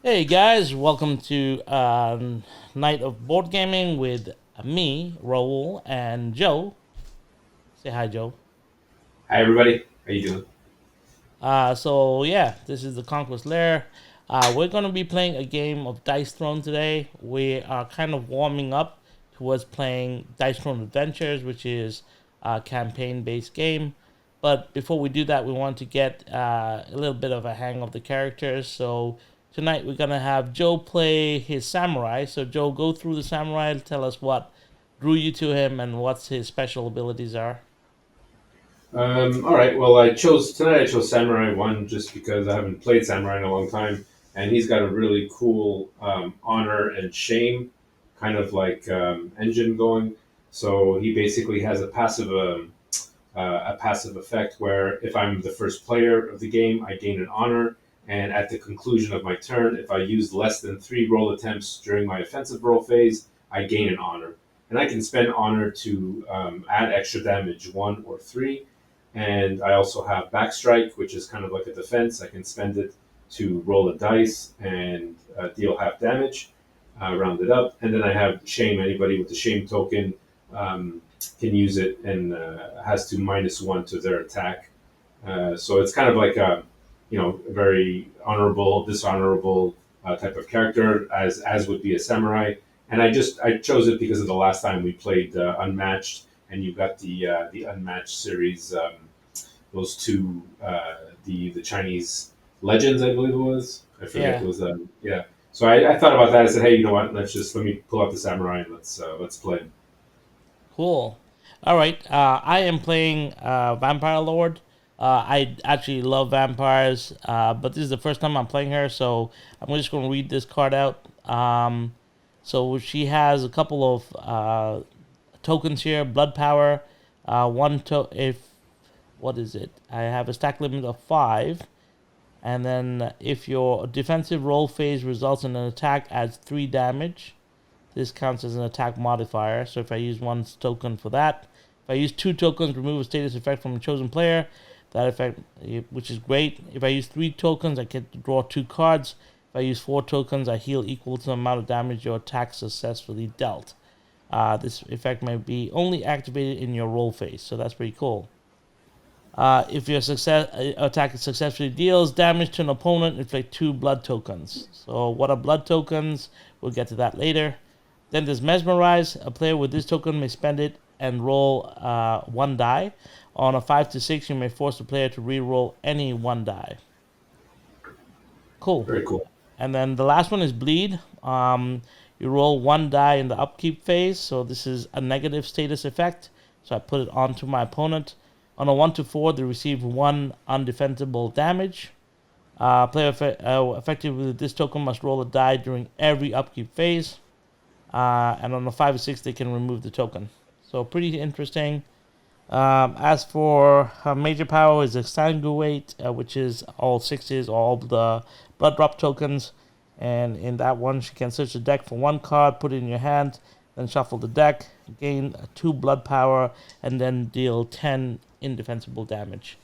Hey guys, welcome to Night of Board Gaming with me, Raul, and Joe. Say hi, Joe. Hi everybody, how you doing? This is the Conquest Lair. We're going to be playing a game of Dice Throne today. We are kind of warming up towards playing Dice Throne Adventures, which is a campaign-based game. But before we do that, we want to get a little bit of a hang of the characters. So tonight we're going to have Joe play his samurai. So Joe, go through the samurai and tell us what drew you to him and what his special abilities are. All right, well, I chose Samurai One just because I haven't played Samurai in a long time, and he's got a really cool honor and shame kind of like engine going. So he basically has a passive effect where if I'm the first player of the game, I gain an honor, and at the conclusion of my turn, if I use less than 3 roll attempts during my offensive roll phase, I gain an honor. And I can spend honor to add extra damage 1 or 3. And I also have backstrike, which is kind of like a defense. I can spend it to roll a dice and deal half damage, round it up. And then I have shame. Anybody with the shame token can use it and has to -1 to their attack. So it's kind of like a very honorable, dishonorable type of character, as would be a samurai. And I chose it because of the last time we played Unmatched, and you got the Unmatched series. Those two, the Chinese legends, I believe it was. I forget. It Yeah, was yeah. So I thought about that. I said, hey, you know what? Let me pull out the samurai and let's play. cool. All right. I am playing Vampire Lord. I actually love vampires, but this is the first time I'm playing her, so I'm just going to read this card out. So she has a couple of tokens here: blood power. If what is it? I have a stack limit of 5, and then if your defensive roll phase results in an attack, adds 3 damage. This counts as an attack modifier. So if I use one token for that, if I use 2 tokens, remove a status effect from a chosen player. That effect, which is great. If I use 3 tokens, I get to draw 2 cards. If I use 4 tokens, I heal equal to the amount of damage your attack successfully dealt. This effect may be only activated in your roll phase, so that's pretty cool. If your attack successfully deals damage to an opponent, inflict 2 blood tokens. So what are blood tokens? We'll get to that later. Then there's Mesmerize. A player with this token may spend it and roll 1 die. On a 5 to 6, you may force the player to re-roll any 1 die. Cool. Very cool. And then the last one is Bleed. You roll 1 die in the upkeep phase, so this is a negative status effect. So I put it onto my opponent. On a 1 to 4, they receive 1 undefendable damage. Effective with this token must roll a die during every upkeep phase. And on a 5 or 6, they can remove the token. So pretty interesting. As for her major power is Exsanguinate, which is all sixes, all the blood drop tokens. And in that one, she can search the deck for 1 card, put it in your hand, then shuffle the deck, gain 2 blood power, and then deal 10 indefensible damage.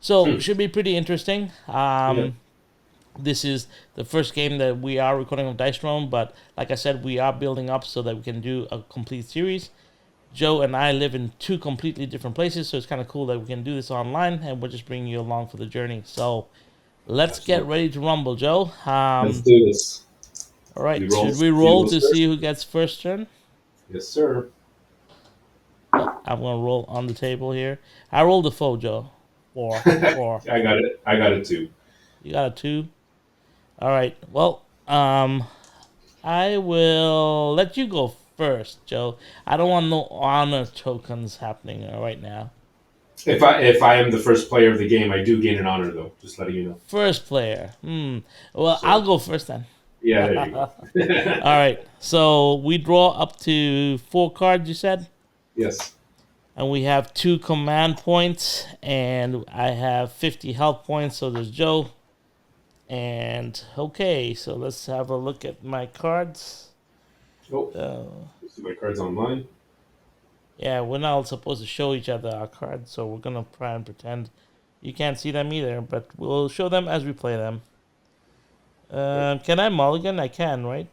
So Hmm. should be pretty interesting. Yeah. This is the first game that we are recording on Dice Throne, but like I said, we are building up so that we can do a complete series. Joe and I live in 2 completely different places, so it's kind of cool that we can do this online, and we're just bringing you along for the journey. So let's get Absolutely. ready to rumble, Joe. Let's do this. All We right, roll. should we You roll go to see first. who gets first turn? Yes, sir. I'm gonna roll on the table here. I rolled a four, Joe. Four, four. I got it. I got it too. You got a 2. All right. Well, I will let you go first, Joe. I don't want no honor tokens happening right now. If I am the first player of the game, I do gain an honor though. Just letting you know. First player. Well, I'll So go first then. yeah, there you All go. right. So we draw up to 4 cards, you said? Yes. And we have 2 command points, and I have 50 health points. So there's Joe. And okay, so let's have a look at my cards. Oh, Uh, see my cards online. yeah, we're not supposed to show each other our cards, so we're gonna try and pretend you can't see them either, but we'll show them as we play them. Can I mulligan? I can, right?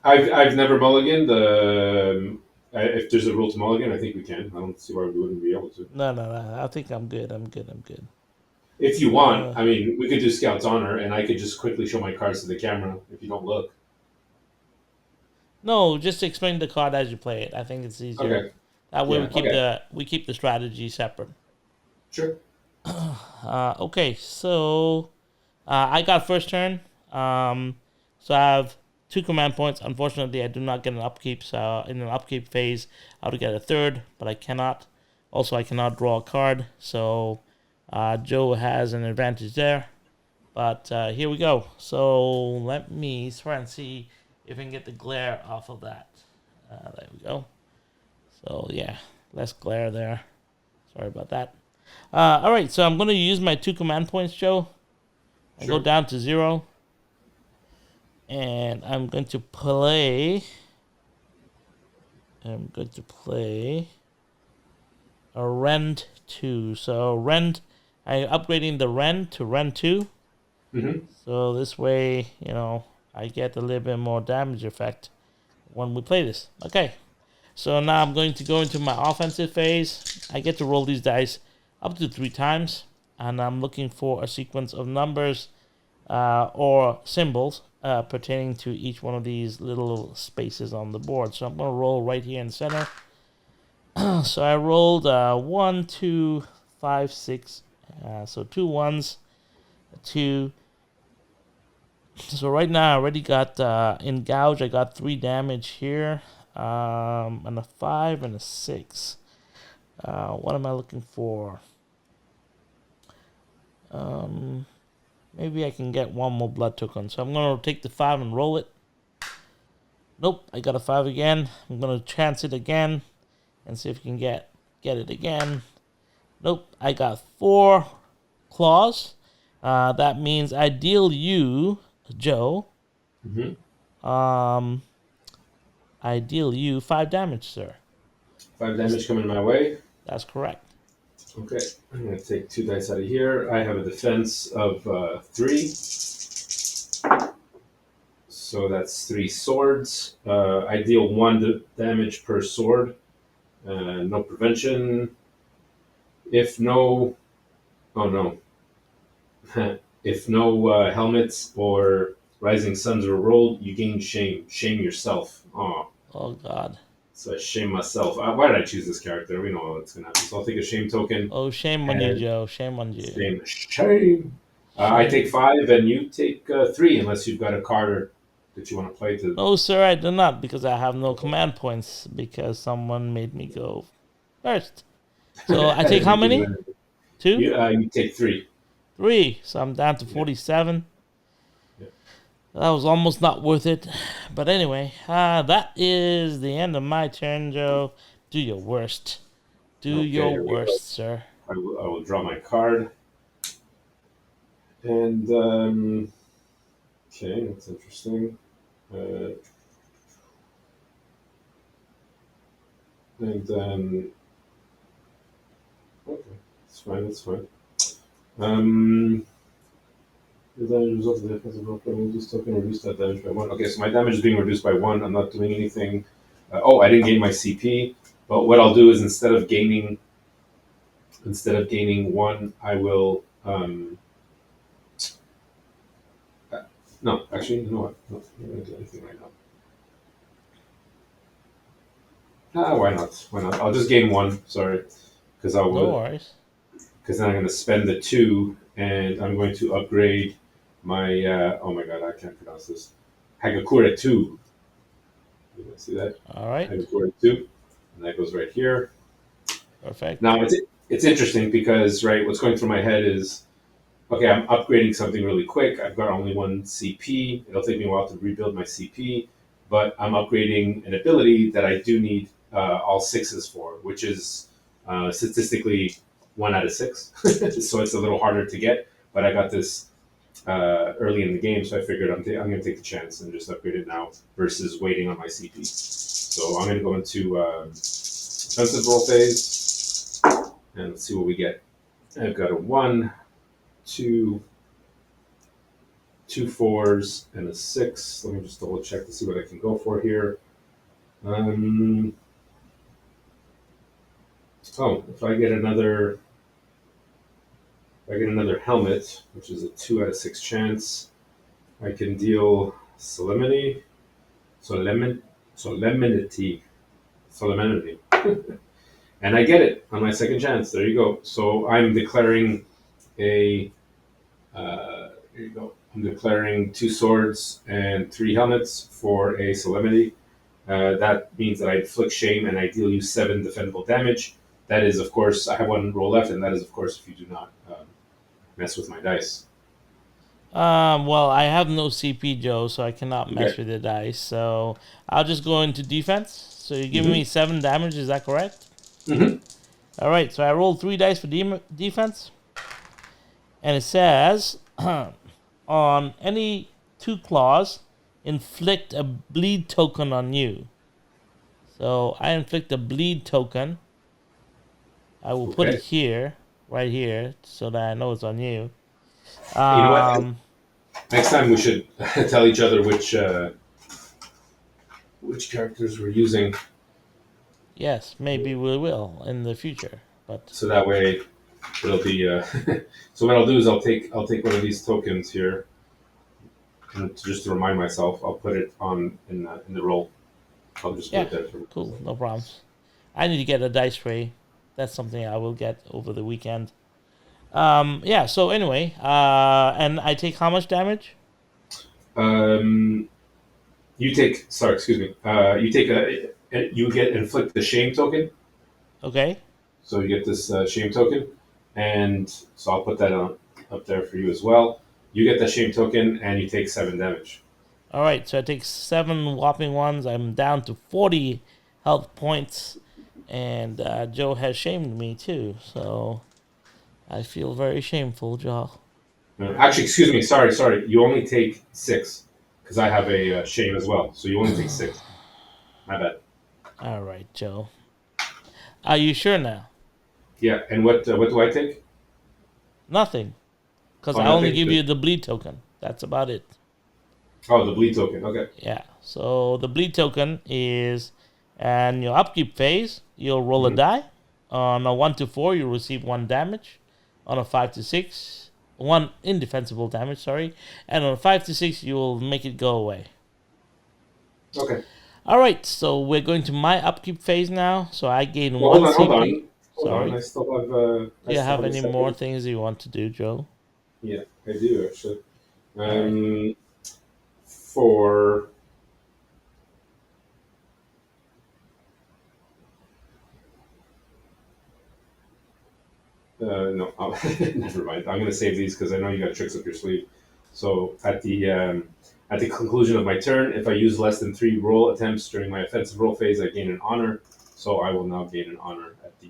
I've never mulliganed. If there's a rule to mulligan, I think we can. I don't see why we wouldn't be able to. No, no, no. I think I'm good. I'm good. I'm good. If you want, Uh, I mean, we could do Scout's Honor, and I could just quickly show my cards to the camera if you don't look. no, just explain the card as you play it. I think it's easier. Okay. That way Yeah. Okay. we keep the strategy separate. Sure. Okay, so I got first turn. So I have 2 command points. Unfortunately, I do not get an upkeep. So in an upkeep phase, I would get a third, but I cannot. Also, I cannot draw a card. So Joe has an advantage there. But here we go. So let me try and see if I can get the glare off of that. There we go. So yeah, less glare there. Sorry about that. All right, so I'm going to use my 2 command points, Joe. I go Sure. down to 0, and I'm going to play. I'm going to play a Rend 2. So Rend, I'm upgrading the Rend to Rend 2. Mm-hmm. So this way, I get a little bit more damage effect when we play this. Okay, so now I'm going to go into my offensive phase. I get to roll these dice up to 3 times, and I'm looking for a sequence of numbers or symbols pertaining to each one of these little spaces on the board. So I'm going to roll right here in the center. So I rolled 1, 2, 5, 6. So 2 ones, 2. So right now I already got in gouge. I got 3 damage here, and a 5 and a 6. What am I looking for? Maybe I can get 1 more blood token. So I'm gonna take the 5 and roll it. Nope, I got a 5 again. I'm gonna chance it again and see if I can get it again. Nope, I got 4 claws. That means I deal you, Joe. Mm-hmm. I deal you 5 damage, sir. 5 damage coming my way. That's correct. Okay. I'm gonna take 2 dice out of here. I have a defense of 3. So that's 3 swords. I deal 1 damage per sword. No prevention. If no, oh no. If no helmets or rising suns are rolled, you gain shame. Shame yourself. Oh, Oh God. so I shame myself. Why did I choose this character? We know what's gonna happen. So I'll take a shame token Oh, shame on you, and Joe. Shame on you. shame. I take Shame. 5 and you take 3, unless you've got a card that you want to play to. No, sir, I do not, because I have no command points because someone made me go first. So I take how many? 2? You take 3. 3. So I'm down to Yeah. 47. Yeah. That was almost not worth it. But anyway, that is the end of my turn, Joe. Do your worst. Do Okay, your here we go. worst, sir. I will draw my card. And, okay, that's interesting. And then, okay, that's fine. The damage result of the defensive roll reduce token, reduce that damage by 1. Okay, so my damage is being reduced by 1. I'm not doing anything. I didn't gain my CP, but what I'll do is instead of gaining 1, I will. No, actually, you know what? No, I'm not going to do anything right now. Why not? Why not? I'll just gain 1. Sorry, because I No will. worries. Because then I'm going to spend the 2, and I'm going to upgrade my. Oh my god, I can't pronounce this. Hagakure 2. You guys see that? All right. Hagakure 2, and that goes right here. Perfect. Now it's interesting because right, what's going through my head is, okay, I'm upgrading something really quick. I've got only 1 CP. It'll take me a while to rebuild my CP, but I'm upgrading an ability that I do need all 6s for, which is statistically 1 out of 6. So it's a little harder to get, but I got this early in the game, so I figured I'm going to take the chance and just upgrade it now versus waiting on my CP. So I'm going to go into offensive roll phase, and let's see what we get. I've got a 1, 2, two fours and a six. Let me just double check to see what I can go for here. If I get another helmet, which is a 2 out of 6 chance, I can deal solemnity, solemnity, solemnity, and I get it on my second chance. There you go. So I'm declaring a. Here you go. I'm declaring 2 swords and 3 helmets for a solemnity. That means that I inflict shame and I deal you 7 defendable damage. That is, of course, I have 1 roll left, and that is, of course, if you do not mess with my dice. Well, I have no CP, Joe, so I cannot mess Okay. with the dice. So I'll just go into defense. So you're giving me 7 damage, is that correct? Mm-hmm. All right, so I rolled 3 dice for defense. And it says, on any 2 claws, inflict a bleed token on you. So I inflict a bleed token. I will put Okay. it here, right here, so that I know it's on you. You know what? Next time we should tell each other which characters we're using, Yes, maybe we will in the future, but so that way it'll be. So what I'll do is I'll take one of these tokens here, and just to remind myself, I'll put it on in the roll. I'll just put yeah, it there. For cool, no problems. I need to get a dice tray. That's something I will get over the weekend. Yeah. So anyway, and I take how much damage? You take. Sorry, excuse me. You take you get inflict the shame token. Okay. So you get this shame token, and so I'll put that on up there for you as well. You get the shame token, and you take 7 damage. All right. So I take 7 whopping ones. I'm down to 40 health points, and Joe has shamed me too. So I feel very shameful, Joe. Actually, excuse me. Sorry. You only take 6 because I have a shame as well. So you only take 6. My bad. All right, Joe. Are you sure now? Yeah. And what do I take? Nothing, because Oh, I only nothing. give you the bleed token. That's about it. Oh, the bleed token. Okay. Yeah. So the bleed token is, and your upkeep phase, you'll roll a Mhm. die. On a 1 to 4, you receive 1 damage. On a 5 to 6, 1 indefensible damage. Sorry, and on a 5 to 6, you will make it go away. Okay. All right. So we're going to my upkeep phase now. So I gain Well, 1 hold CP. on. Hold on. Sorry. I still have. Do I you still have have a any more second. things you want to do, Joe? Yeah, I do actually. All right. For no, never mind. I'm going to save these because I know you got tricks up your sleeve. So at the conclusion of my turn, if I use less than 3 roll attempts during my offensive roll phase, I gain an honor. So I will now gain an honor at the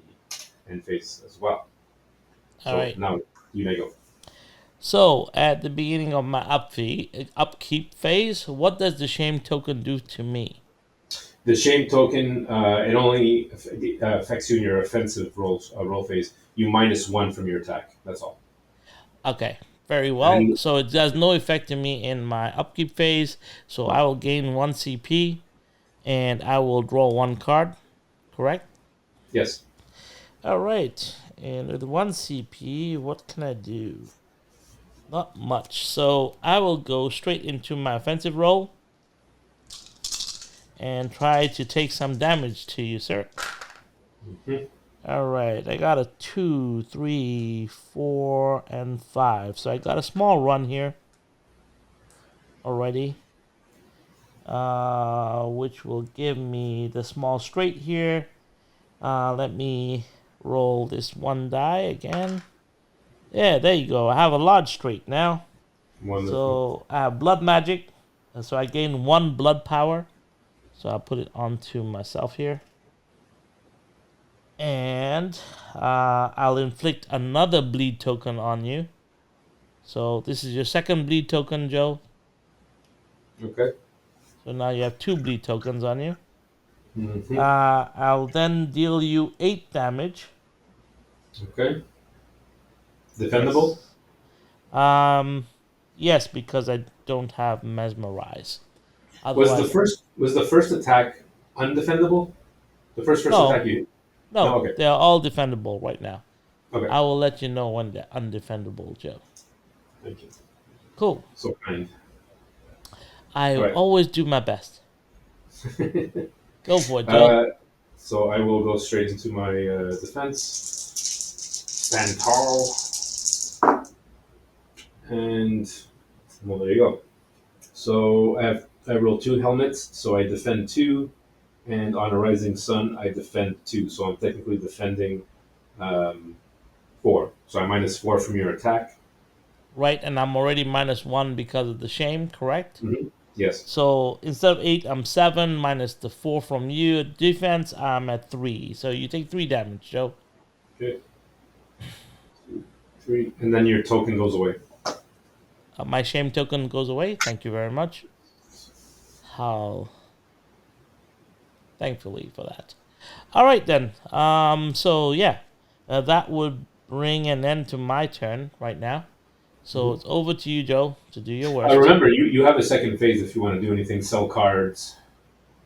end phase as well. All So right. now you may go. So, at the beginning of my upkeep phase, what does the shame token do to me? The shame token it only affects you in your offensive roll phase. You -1 from your attack. That's all. Okay, very well. And So, it does no effect to me in my upkeep phase. So, I will gain 1 CP and I will draw 1 card, correct? yes, All right. And with 1 CP, what can I do? Not much. So, I will go straight into my offensive roll and try to take some damage to you, sir. Mhm. All right, I got a 2, 3, 4, and 5. So I got a small run here already, which will give me the small straight here. Let me roll this 1 die again. Yeah, there you go. I have a large straight now. Wonderful. So I have blood magic. So I gain 1 blood power. So I'll put it onto myself here. And I'll inflict another bleed token on you. So this is your second bleed token, Joe. Okay. So now you have 2 bleed tokens on you. Hmm. I'll then deal you 8 damage. Okay. Defendable. Yes. Yes, because I don't have mesmerize. Was the Otherwise, first attack undefendable? The first no, attack you. No. no, Okay. they're all defendable right now. Okay. I will let you know when they're undefendable, Joe. Thank you. Cool. So kind. I All right. always do my best. Go for it, Joe. uh, so I will go straight into my defense. Stand tall. And well, there you go. So I roll 2 helmets, so I defend 2, and on a rising sun I defend 2. So I'm technically defending 4. So I -4 from your attack. Right, and I'm already -1 because of the shame, correct? Yes. So instead of 8, I'm 7 minus the 4 from you. Defense, I'm at 3. So you take 3 damage, Joe. Okay. 3, and then your token goes away. My shame token goes away. Thank you very much. How thankfully for that. All right then. So yeah, that would bring an end to my turn right now. So it's over to you, Joe, to do your worst. Remember, you have a second phase if you want to do anything. Sell cards,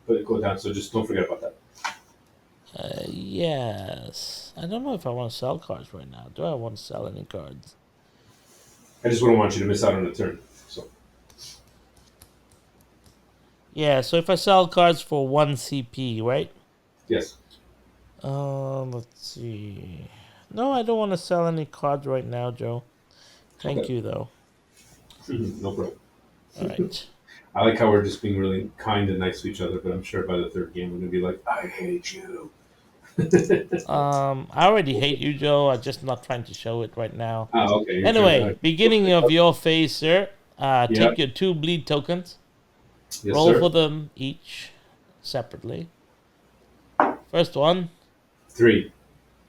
but go down. So just don't forget about that. Yes. I don't know if I want to sell cards right now. Do I want to sell any cards? I just wouldn't want you to miss out on a turn. So Yeah. So if I sell cards for 1 CP, right? yes. Let's see. No, I don't want to sell any cards right now, Joe. Thank Okay. you, though. No problem. All right. I like how we're just being really kind and nice to each other, but I'm sure by the third game we're gonna be like, I hate you. I already hate you, Joe. I'm just not trying to show it right now. Okay. Anyway, beginning of your phase, sir. Yeah. Take your 2 bleed tokens. Yes, Roll sir. for them each separately. First one, 3.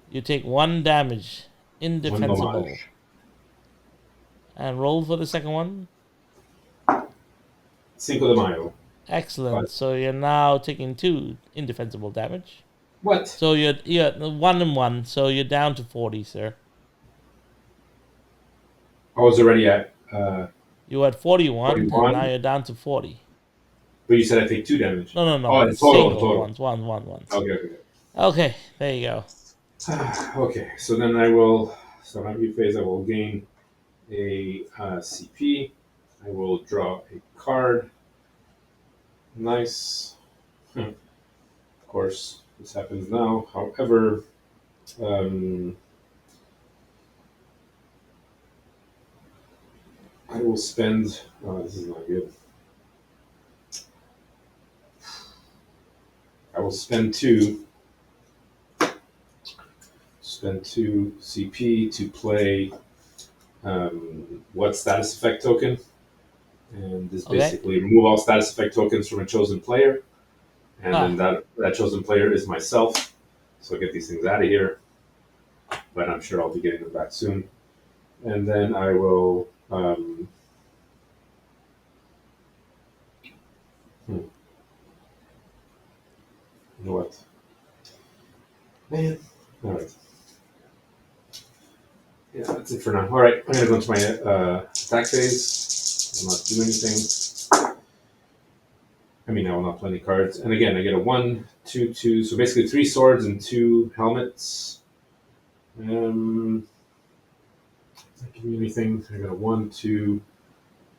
you take 1 damage. Indefensible. damage. And roll for the second one. Cinco de Mayo. Excellent. 5. So you're now taking 2 indefensible damage. What? So you're 1 and 1. So you're down to 40, sir. I was already at. You were at 41, and 41? now you're down to 40. But you said I take 2 damage. No. Oh, in It's total. single ones. One. Okay. Okay, there you go. Okay. So then I will. So on every phase I will gain a CP. I will draw a card. Nice. Of course, this happens now. However, I will spend. Oh, this is not good. I will spend 2. Spend 2 CP to play what status effect token, and this Okay. basically remove all status effect tokens from a chosen player, and Ah. then that chosen player is myself. So I get these things out of here, but I'm sure I'll be getting them back soon. And then I will. You know what? Man. All right. Yeah, that's it for now. All right, I'm gonna go into my attack phase. I'll not do anything. I mean, I will not play any cards. And again, I get a 1, 2, 2. So basically 3 swords and 2 helmets. Not give me anything. I got a 1, 2,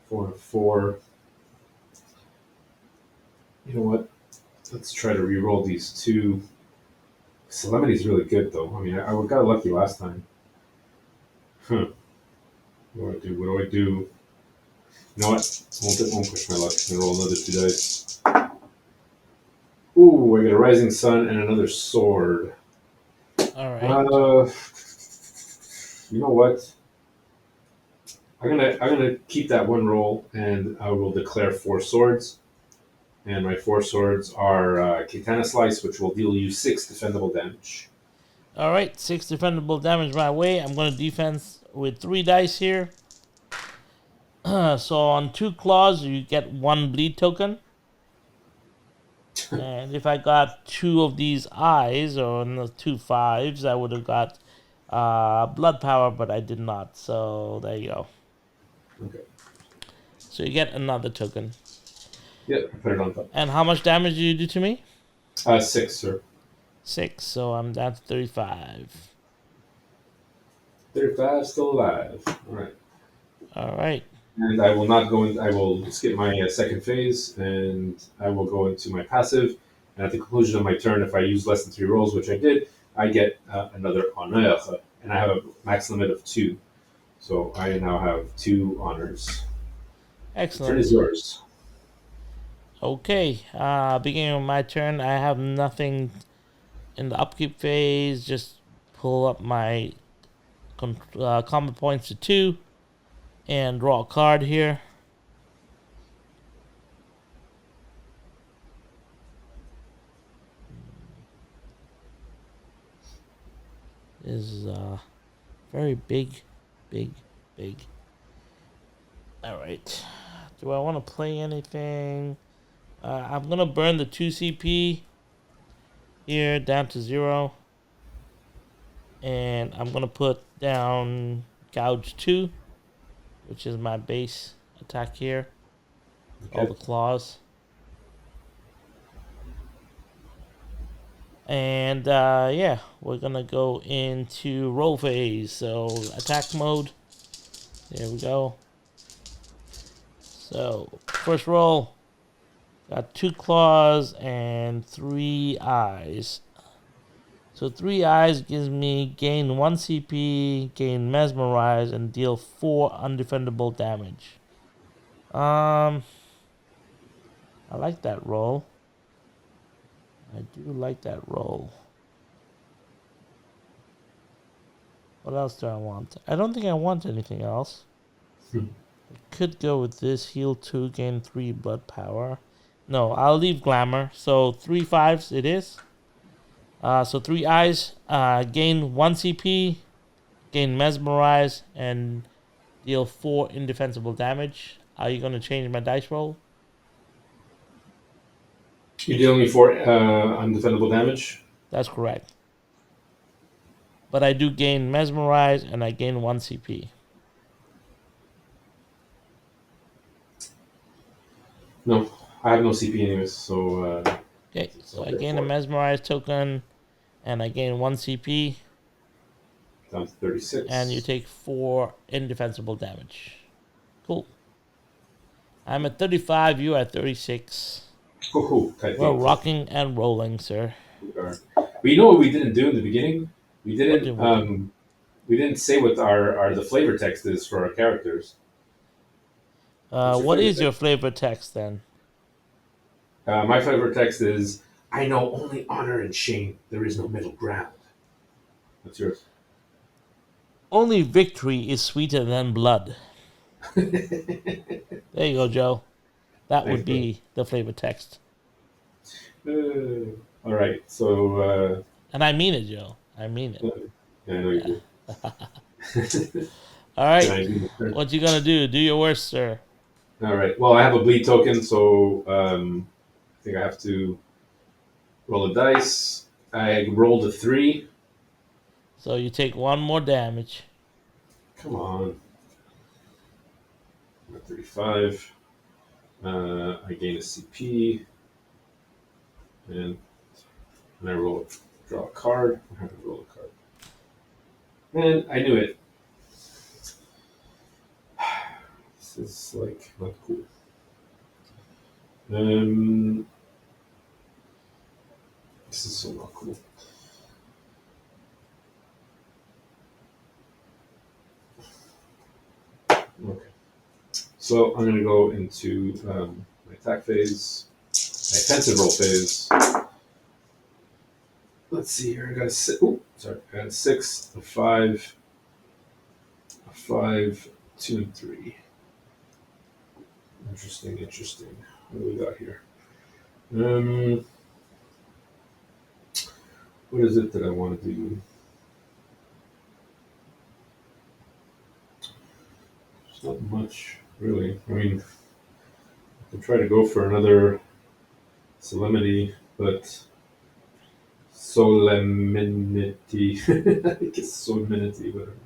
4, and 4. You know what? Let's try to re-roll these 2. Solemnity is really good, though. I mean, I got lucky last time. What do I do? What do I do? You know what? Won't push my luck. I'm gonna roll another 2 dice. Ooh, I got a rising sun and another sword. All right. You know what? I'm gonna keep that 1 roll, and I will declare 4 swords. And my 4 swords are Katana Slice, which will deal you 6 defendable damage. All right, 6 defendable damage right away. I'm going to defense with 3 dice here. So on 2 claws, you get 1 bleed token. And if I got 2 of these eyes, or 2 5s, I would have got blood power, but I did not. So there you go. Okay. So you get another token. Yeah, I put it on top. And how much damage do you do to me? 6, sir. 6. So I'm down to 35. 35, still alive. All right. All right. And I will not go in. I will skip my second phase, and I will go into my passive. And at the conclusion of my turn, if I use less than 3 rolls, which I did, I get another honneur, and I have a max limit of 2. So I now have 2 honors. The turn Excellent. is yours. Okay. Beginning of my turn, I have nothing in the upkeep phase. Just pull up my combat points to 2 and draw a card here. This is very big, big, big. All right. Do I want to play anything? I'm gonna burn the 2 CP here down to 0, and I'm gonna put down gouge 2, which is my base attack here. All the claws. And yeah, we're gonna go into roll phase. So attack mode. There we go. So first roll, got 2 claws and 3 eyes. So 3 eyes gives me gain 1 CP, gain mesmerize, and deal 4 undefendable damage. I like that roll. I do like that roll. What else do I want? I don't think I want anything else. I could go with this. Heal 2, gain 3 blood power. No, I'll leave glamour. So 3 5s it is. So 3 eyes, gain 1 CP, gain mesmerize, and deal 4 indefensible damage. Are you going to change my dice roll? You're dealing me 4 undefendable damage? That's correct. But I do gain mesmerize, and I gain 1 CP. No, I have no CP anyways, so... Okay, so I gain a mesmerize token, and I gain 1 CP. Down to 36. And you take 4 indefensible damage. Cool. I'm at 35, you at 36. We're rocking and rolling, sir. We are. But you know what we didn't do in the beginning? We didn't say what the flavor text is for our characters. What is your flavor text then? My flavor text is, I know only honor and shame. There is no middle ground. What's yours? Only victory is sweeter than blood. There you go, Joe. That would be the flavor text. All right, so... and I mean it, Joe. I mean it. Yeah, I know you do. All right. What you gonna do? Do your worst, sir. All right. Well, I have a bleed token, so I think I have to roll a dice. I rolled a 3. So you take 1 more damage. Come on. I'm at 35. I gain a CP. And I draw a card. I have to roll a card. And I knew it. This is like not cool. This is so not cool. Okay. So I'm gonna go into my attack phase, my offensive roll phase. Let's see here. I got a 6. Ooh, sorry. I got a 6, a 5, a 5, 2, and 3. Interesting. What do we got here? What is it that I want to do? There's not much, really. I mean, I can try to go for another solemnity, but solemnity. I guess solemnity, whatever.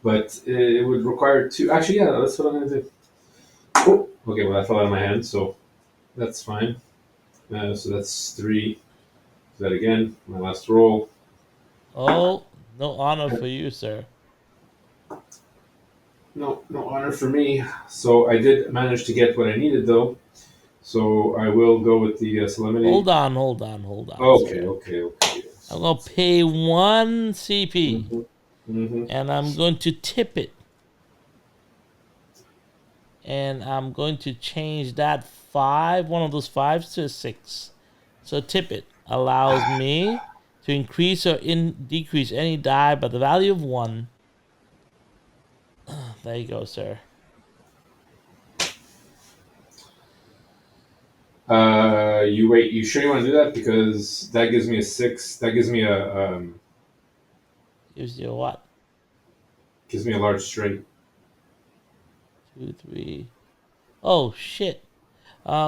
But it would require 2. Actually, yeah, that's what I'm going to do. Oh, okay, well, that fell out of my hand, so that's fine. So that's 3. Do that again. My last roll. Oh, no honor for you, sir. No, no honor for me. So I did manage to get what I needed, though. So I will go with the Solemnity. Hold on, Okay, sir. okay, okay. I'm gonna pay 1 CP, Mm-hmm. Mm-hmm. and I'm going to tip it, and I'm going to change that one of those fives, to a 6. So tip it allows me to increase or decrease any die by the value of 1. There you go, sir. You wait. You sure you want to do that? Because that gives me a 6. That Gives you what? gives me a large straight. 2, 3. Oh shit.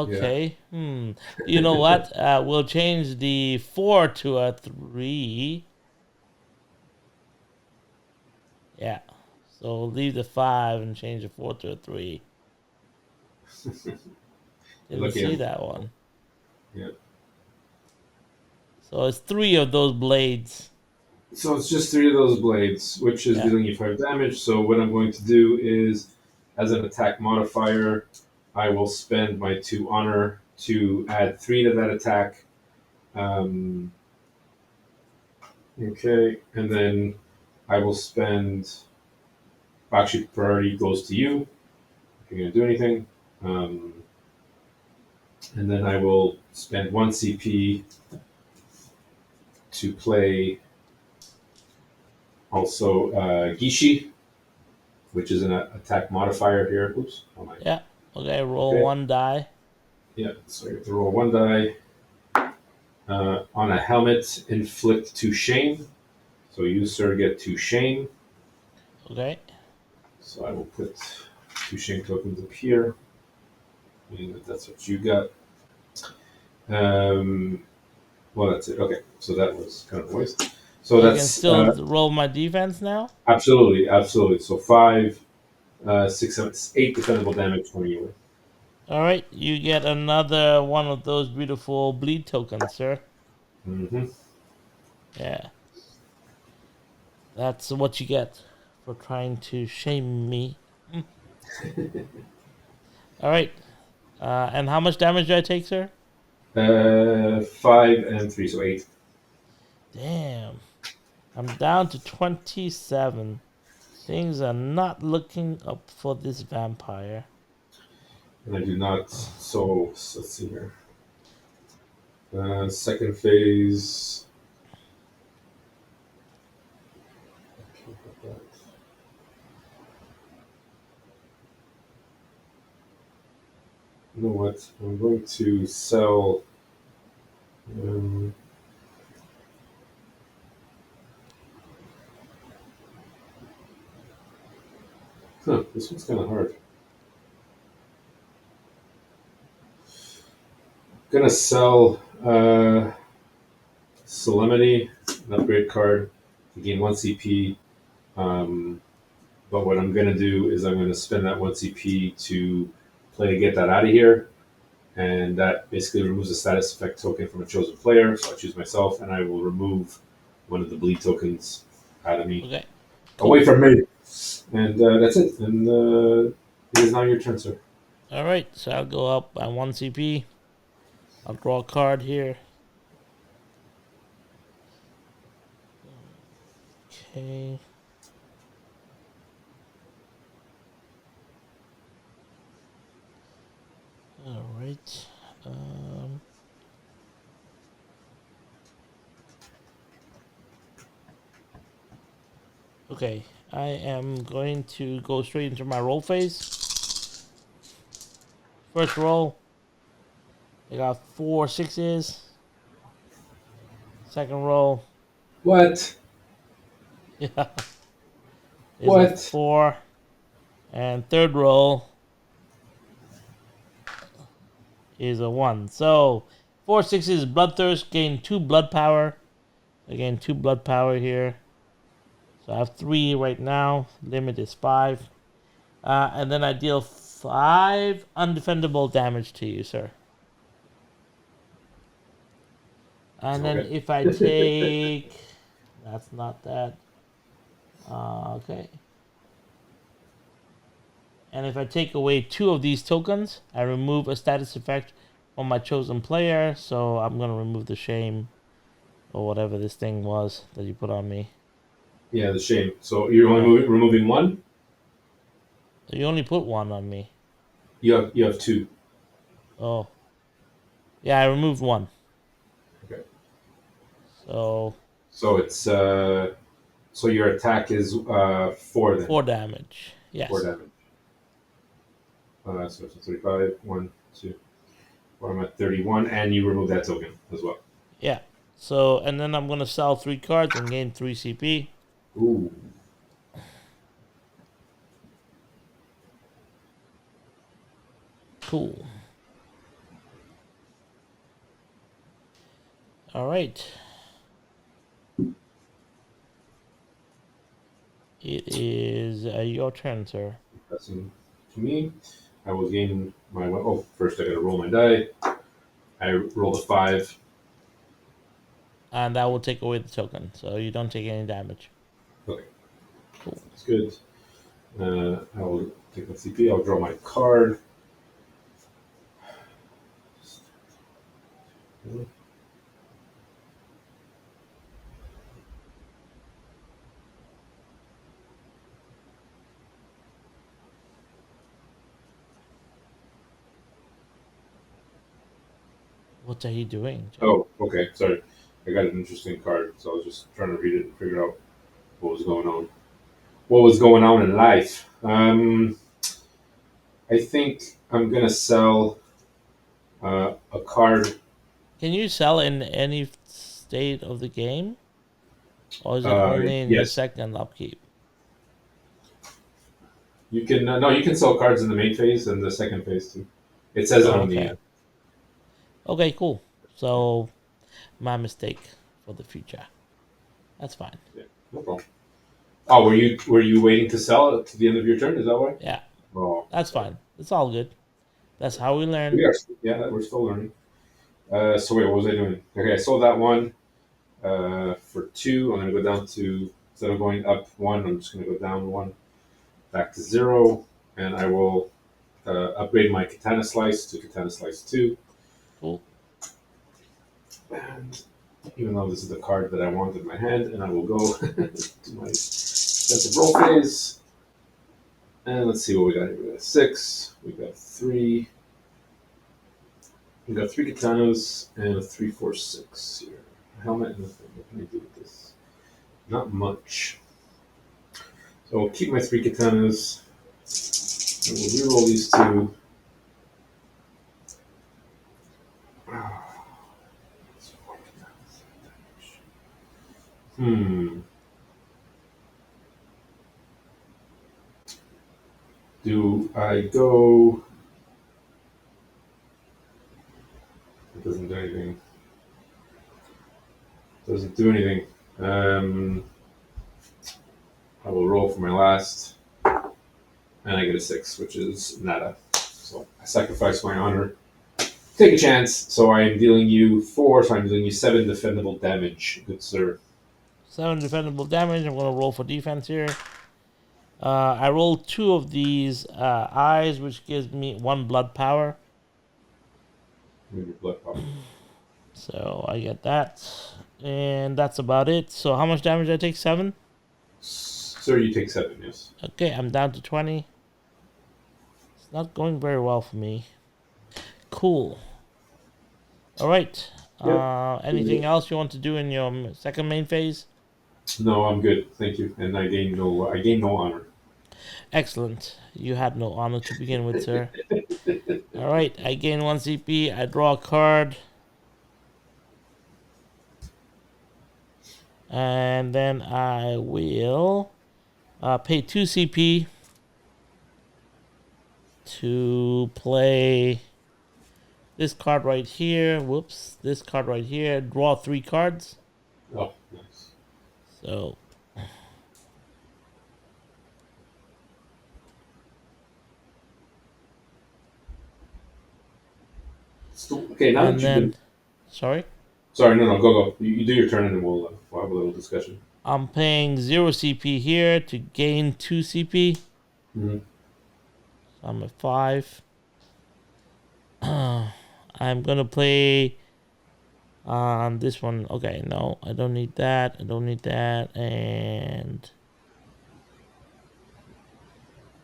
Yeah. Okay. You know what? We'll change the 4 to a 3. Yeah. So leave the 5 and change the 4 to a 3. You're Didn't lucky. see that one. Yeah. So it's 3 of those blades. So it's just 3 of those blades, which is Yeah. dealing you 5 damage. So what I'm going to do is, as an attack modifier, I will spend my 2 honor to add 3 to that attack. Okay, and then I will spend. Actually, priority goes to you. If you're going to do anything. Um, and then I will spend 1 CP to play also Gishi, which is an attack modifier here. Oops, oh my. Yeah. Okay, roll Okay, 1 die. yeah, so you have to roll 1 die. On a helmet, inflict 2 shame. So you, sir, get 2 shame. Okay. So I will put 2 shame tokens up here, meaning that that's what you got. Well, that's it. Okay, so that was kind of a waste. So I can that's still roll my defense now. absolutely, absolutely. So 5, 6, 7, 8 defendable damage from you. All right, you get another one of those beautiful bleed tokens, sir. Mm-hmm. Yeah. That's what you get for trying to shame me. All right. And how much damage do I take, sir? 5 and 3, so 8. Damn. I'm down to 27. Things are not looking up for this vampire. And I do not. So let's see here. Second phase. You know what? I'm going to sell. Um, this one's kind of hard. Gonna sell Solemnity, an upgrade card, to gain 1 CP. Um, but what I'm gonna do is I'm gonna spend that 1 CP to play to get that out of here, and that basically removes a status effect token from a chosen player. So I choose myself, and I will remove one of the bleed tokens out of me, Okay. away Cool. from me, and that's it. And it is now your turn, sir. All right. So I'll go up by 1 CP. I'll draw a card here. Okay. All right. Okay. I am going to go straight into my roll phase. First roll. I got 4 6s. Second roll. What? Yeah. Is a What? 4. And third roll is a 1. So 4 6s bloodthirst, gain 2 blood power. Again, 2 blood power here. So I have 3 right now. Limit is 5. And then I deal 5 undefendable damage to you, sir. And then Okay. if I take, that's not that. Okay. And if I take away 2 of these tokens, I remove a status effect on my chosen player. So I'm gonna remove the shame or whatever this thing was that you put on me. Yeah, the shame. So you're only Yeah. removing one. You only put 1 on me. You have two. Oh, yeah, I removed 1. Okay. So So it's so your attack is 4 then. 4 damage. 4 Yes. damage. So it's 35. 1, 2. Well, I'm at 31, and you remove that token as well. Yeah. So and then I'm gonna sell 3 cards and gain 3 CP. Ooh. Cool. All right. It is your turn, sir. Passing to me. I will gain my. Oh, first I gotta roll my die. I rolled a 5. And that will take away the token, so you don't take any damage. Okay. Cool. That's good. I will take the CP. I'll draw my card. What are you doing, Joe? Oh, okay. Sorry. I got an interesting card, so I was just trying to read it and figure out what was going on. What was going on in life? I think I'm gonna sell a card. Can you sell in any state of the game? Or is it only in your Yes, second upkeep? you can. No, you can sell cards in the main phase and the second phase too. It says it Oh, on the. okay. Okay, cool. So, my mistake for the future. That's fine. Yeah, no problem. Oh, were you waiting to sell it to the end of your turn? Is that why? Yeah, Oh, that's sorry. fine. It's all good. That's how we learn. We are. Yeah, we're still learning. So wait, what was I doing? Okay, I sold that one for 2. I'm gonna go down to instead of going up 1, I'm just gonna go down 1, back to 0, and I will upgrade my Katana Slice to Katana Slice 2. Cool. And even though this is the card that I want in my hand, and I will go to my defensive roll phase. And let's see what we got here. We got 6. We got 3. We got 3 katanas and a 3, 4, 6 here. Helmet and nothing. What can I do with this? Not much. So I'll keep my 3 katanas. And we'll reroll these 2. Hmm. Do I go? It doesn't do anything. Doesn't do anything. I will roll for my last, and I get a 6, which is nada. So I sacrifice my honor. Take a chance. So I am dealing you 4. So I'm dealing you 7 defendable damage, good sir. 7 defendable damage. I'm going to roll for defense here. I rolled 2 of these eyes, which gives me 1 blood power. Move your blood power. So I get that. And that's about it. So how much damage did I take? 7? Sir, you take 7. Yes. Okay, I'm down to 20. It's not going very well for me. Cool. All right. Yep. Anything else you want to do in your second main phase? No, I'm good. Thank you. And I gain no honor. Excellent. You had no honor to begin with, sir. All right. I gain 1 CP. I draw a card. And then I will pay 2 CP to play this card right here. Whoops. This card right here. Draw 3 cards. Oh, nice. So Okay, now that And you've then, been sorry, sorry, no, no, go. You do your turn, and then we'll have a little discussion. I'm paying 0 CP here to gain 2 CP. Mm-hmm. I'm at 5. I'm gonna play on this one. Okay, no, I don't need that. I don't need that, and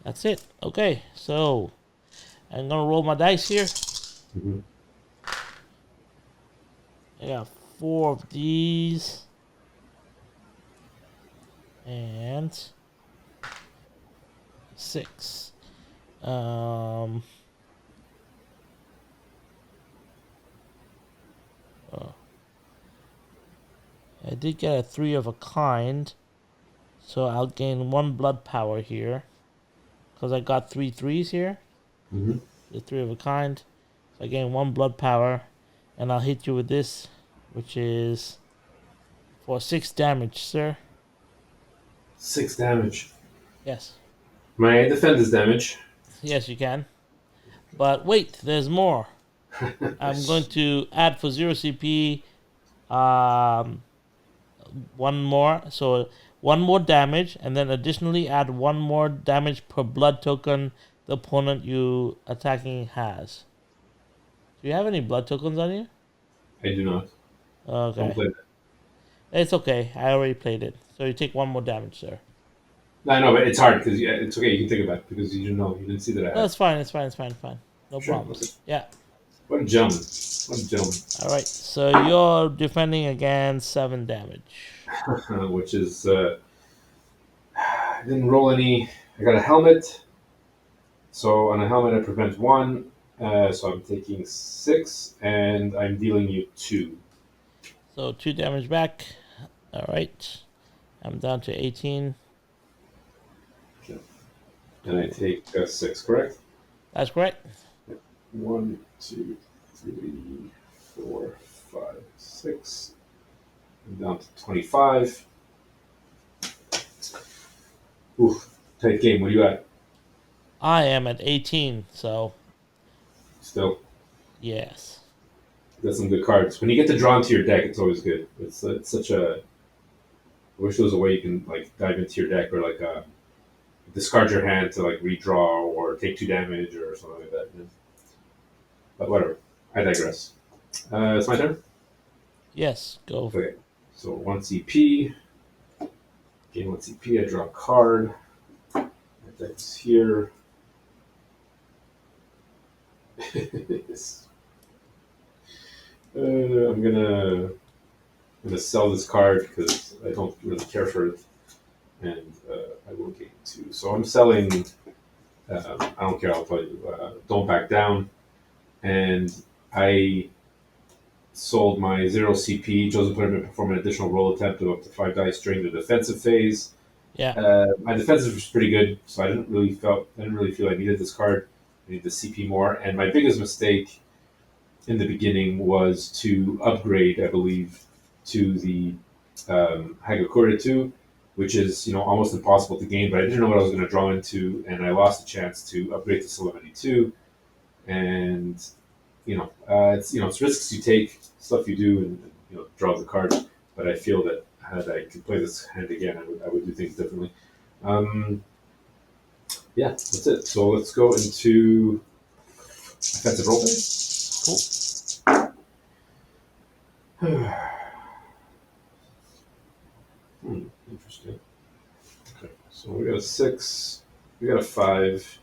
that's it. Okay, so I'm gonna roll my dice here. Mm-hmm. I got 4 of these, and 6. Um. Oh, I did get a 3 of a kind, so I'll gain 1 blood power here, because I got 3 threes here. Mm-hmm. The 3 of a kind. So I gain 1 blood power, and I'll hit you with this, which is for 6 damage, sir. 6 damage. Yes. My defend is damage. Yes, you can. But wait, there's more. I'm going to add for 0 CP um, 1 more. So 1 more damage, and then additionally add 1 more damage per blood token the opponent you attacking has. Do you have any blood tokens on you? I do not. Don't Okay. play that. It's okay. I already played it. So you take 1 more damage, sir. No, I know, but it's hard because it's okay. You can think about it because you didn't know. You didn't see that I No, had. it's fine. It's fine. It's fine. It's fine. No Sure. Okay. problems. Yeah. What a gentleman. What a gentleman. All right. So you're defending against 7 damage. Which is I didn't roll any. I got a helmet. So on a helmet, I prevent 1. So I'm taking 6, and I'm dealing you 2. So 2 damage back. All right. I'm down to 18. And I take 6, correct? That's correct. 1, 2, 3, 4, 5, 6. I'm down to 25. Oof. Tight game. What are you at? I am at 18. So Still. yes. Got some good cards. When you get to draw into your deck, it's always good. It's such a. I wish there was a way you can like dive into your deck or like discard your hand to like redraw or take 2 damage or something like that. But whatever. I digress. It's my turn. Yes. Go. Okay. So 1 CP. Gain 1 CP. I draw a card. My deck's here. I'm gonna sell this card because I don't really care for it, and I will gain 2. So I'm selling. I don't care. I'll tell you. Don't back down, and I sold my 0 CP. Chosen player may perform an additional roll attempt of up to 5 dice during the defensive phase. Yeah. My defensive was pretty good, so I didn't really feel I needed this card. I needed the CP more, and my biggest mistake in the beginning was to upgrade, I believe, to the Hagakure 2, which is almost impossible to gain. But I didn't know what I was going to draw into, and I lost the chance to upgrade to Solemnity 2. And it's risks you take, stuff you do, and draw the card. But I feel that had I could play this hand again, I would do things differently. Yeah, that's it. So let's go into offensive roleplay. Cool. Interesting. Okay, so we got a 6, we got a 5,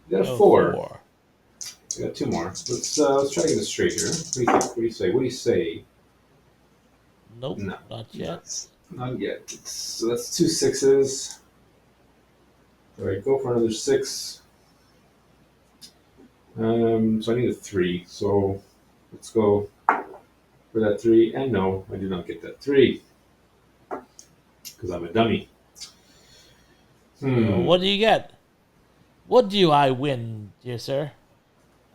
we got a 4. We got 2 more. Let's try to get this straight here. What do you think? What do you say? What do you say? Nope. No, Not yet. not yet. So that's 2 6s. All right, go for another 6. So I need a 3. So let's go for that 3. And no, I did not get that 3 because I'm a dummy. What do you get? What do I win, dear sir?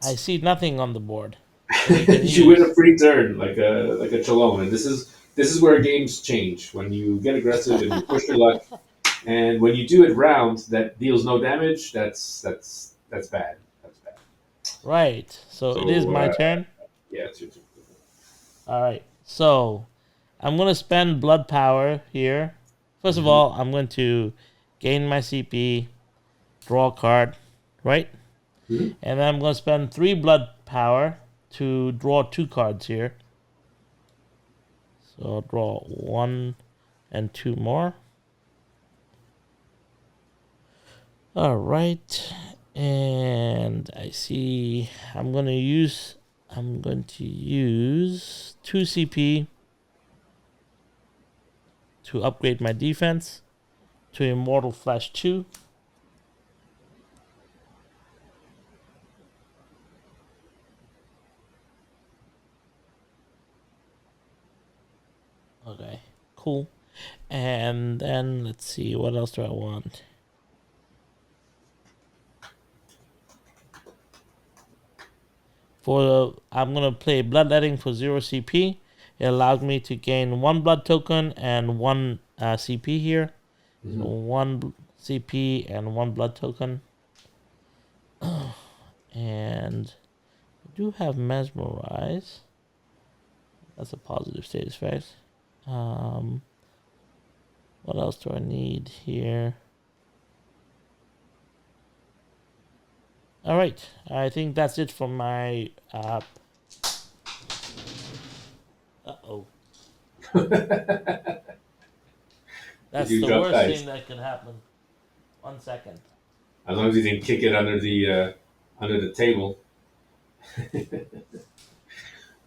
I see nothing on the board. You win a free turn, like a Chalone, and this is where games change when you get aggressive and you push your luck, and when you do it round that deals no damage. That's bad. That's bad. Right. So it is So my turn. yeah, it's your turn. All right. So I'm gonna spend blood power here. First of Mm-hmm. all, I'm going to gain my CP, draw a card, right? Mm-hmm. And then I'm gonna spend 3 blood power to draw 2 cards here. So I'll draw 1 and 2 more. All right. And I see I'm going to use 2 CP to upgrade my defense to Immortal Flesh 2. Okay, cool. And then let's see, what else do I want? I'm gonna play Bloodletting for 0 CP. It allows me to gain 1 blood token and 1 CP here. So Mm-hmm. 1 CP and 1 blood token. And I do have Mesmerize. That's a positive status effect. Um, what else do I need here? All right, I think that's it for my. Oh, Did that's you the drop worst dice? thing that could happen. 1 second. As long as you didn't kick it under the table.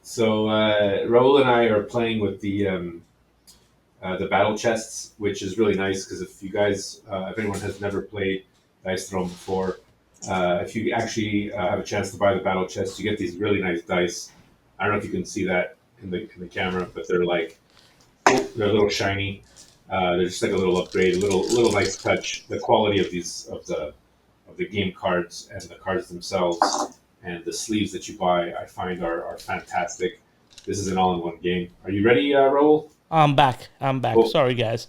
So Raul and I are playing with the battle chests, which is really nice because if you guys, if anyone has never played Dice Throne before, if you actually have a chance to buy the battle chest, you get these really nice dice. I don't know if you can see that in the camera, but they're a little shiny. They're just like a little upgrade, a little nice touch. The quality of the game cards and the cards themselves and the sleeves that you buy, I find are fantastic. This is an all-in-one game. Are you ready, Raul? I'm back. I'm back. Oh, Sorry, guys.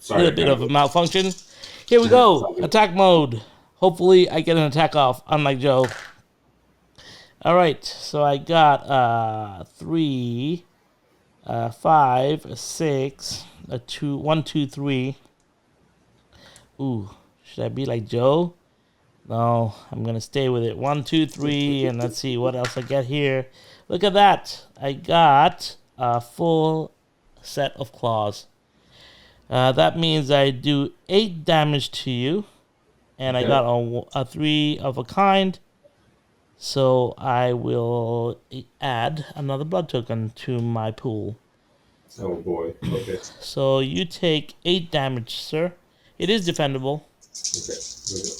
A sorry, little I bit kind of of. a malfunction. Here we It's go. all good. Attack mode. Hopefully, I get an attack off, unlike Joe. All right. So I got 3, 5, a 6, a 2, 1, 2, 3. Ooh, should I be like Joe? No, I'm gonna stay with it. 1, 2, 3, and let's see what else I get here. Look at that! I got a full set of claws. That means I do 8 damage to you, and I Okay. got a 3 of a kind. So I will add another blood token to my pool. Oh boy. Okay. So you take 8 damage, sir. It is defendable. Okay. Here we go.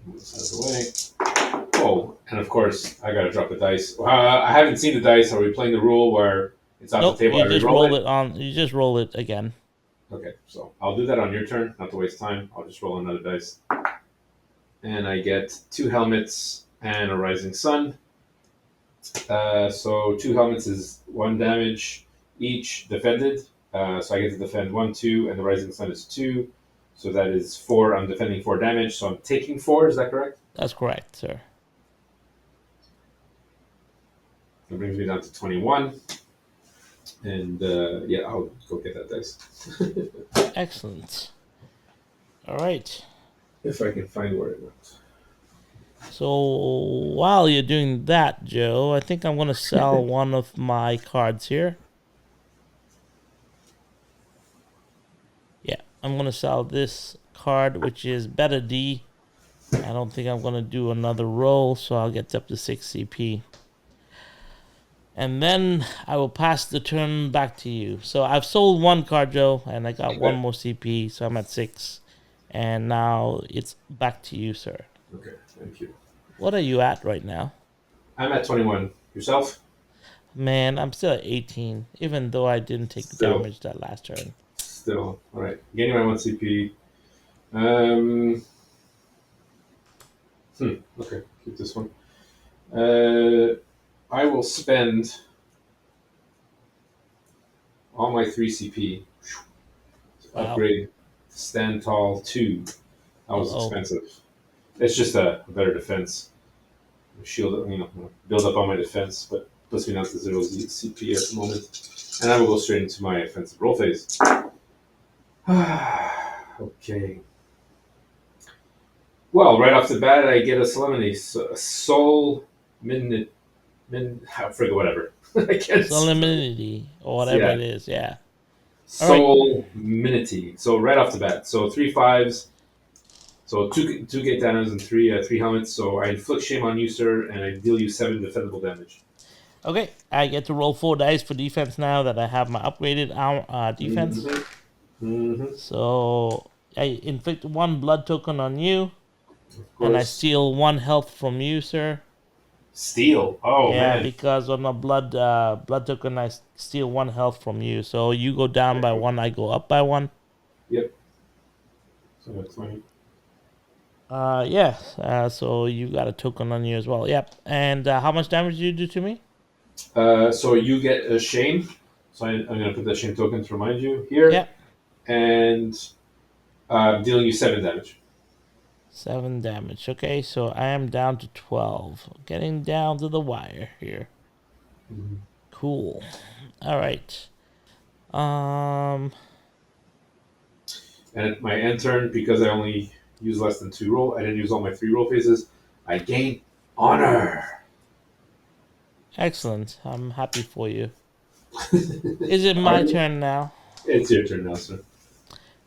Move this out of the way. Oh, and of course I gotta drop the dice. I haven't seen the dice. Are we playing the rule where it's off the Nope, table? you I just re-roll roll it. it on. You just roll it again. Okay. So I'll do that on your turn, not to waste time. I'll just roll another dice, and I get 2 helmets and a rising sun. So 2 helmets is 1 damage each defended. So I get to defend 1, 2, and the rising sun is 2. So that is 4. I'm defending 4 damage. So I'm taking 4. Is that correct? That's correct, sir. That brings me down to 21. And yeah, I'll go get that dice. Excellent. All right. If I can find where it went. So while you're doing that, Joe, I think I'm gonna sell one of my cards here. Yeah, I'm gonna sell this card, which is Better D. I don't think I'm gonna do another roll, so I'll get up to 6 CP. And then I will pass the turn back to you. So I've sold 1 card, Joe, and I got 1 Okay. more CP, so I'm at 6. And now it's back to you, sir. Okay. Thank you. What are you at right now? I'm at 21. Yourself? Man, I'm still at 18, even though I didn't take the Still. damage that last turn. Still. All right. Gaining my 1 CP. Um, okay. Keep this one. I will spend all my 3 CP to Wow. upgrade Stand Tall 2. That Uh was oh. expensive. It's just a better defense. shield, build up on my defense, but puts me down to 0 CP at the moment. And I will go straight into my offensive roll phase. Okay. Well, right off the bat, I get a Solemnity, Soul I forget whatever. I can't. Solemnity or whatever Yeah, it is. Yeah. All right. Soulminity. So right off the bat, so 3 5s, so two gate damage and three helmets. So I inflict shame on you, sir, and I deal you 7 defendable damage. Okay. I get to roll 4 dice for defense now that I have my upgraded defense. Mm-hmm. So I inflict 1 blood token on you, Of and I course. steal 1 health from you, sir. Steel. Oh Yeah, man. because on a blood token, I steal 1 health from you. So you go down by 1, I go up by 1. Yep. So that's 20. Yeah. So you got a token on you as well. Yep. And how much damage do you do to me? So you get a shame. So I'm going to put the shame token to remind you here, Yep. and dealing you 7 damage. 7 damage. Okay, so I am down to 12. Getting down to the wire here. Mm-hmm. Cool. All right. Um. And at my end turn, because I only use less than 2 roll, I didn't use all my 3 roll phases, I gain honor. Excellent. I'm happy for you. Is it my turn now? It's your turn now, sir.